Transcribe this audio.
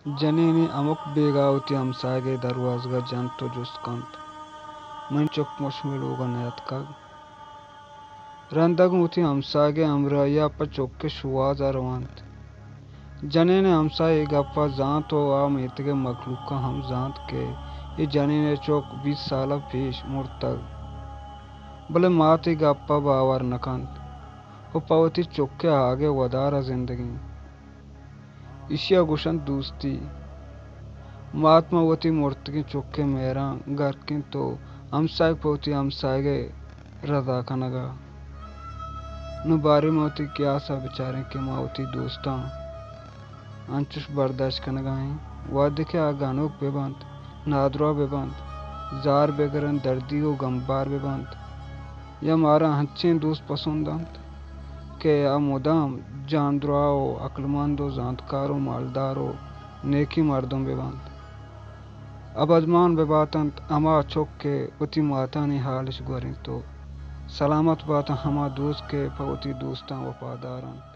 جنینی امک بیگاوتی همسایگے دروازگا جنتو جسکنت من چک مشملوگا نیتکگ رندگوتی همسایگے ہمراہی پا چکے شوازا روانت جنین همسائے گپا زانت و آ میتگے مخلوقا ہم زانت کہ یہ جنین چوک 20 سالہ پیش مرتگ بلے ماتی گپا باور نکنت و پوتی چکے آگے ودارا زندگی اشیا گوشن دوستی ماتما وتی مرتگی چکے میران گرکن تو همسائے پوتی همسائے رضا کنگا نو باری موتی کیا سا بچاریں کہ موتی دوستاں انچوش برداشت کنگائیں وعدے کے آگانوک بے بند نادروا بے بند زار بگرن دردی و گمبار بے بند یا مارا ہنچین دوست پسندند کہ یا مدام جاندروا و عقلمند و زانتکار و مالدار و نیکی مردم بے بند اب ازمان بے باتند اما چک کے وتی ماتانی حالش گوریں تو سلامت باتا ہما دوست کے پوتی دوستاں وفادارند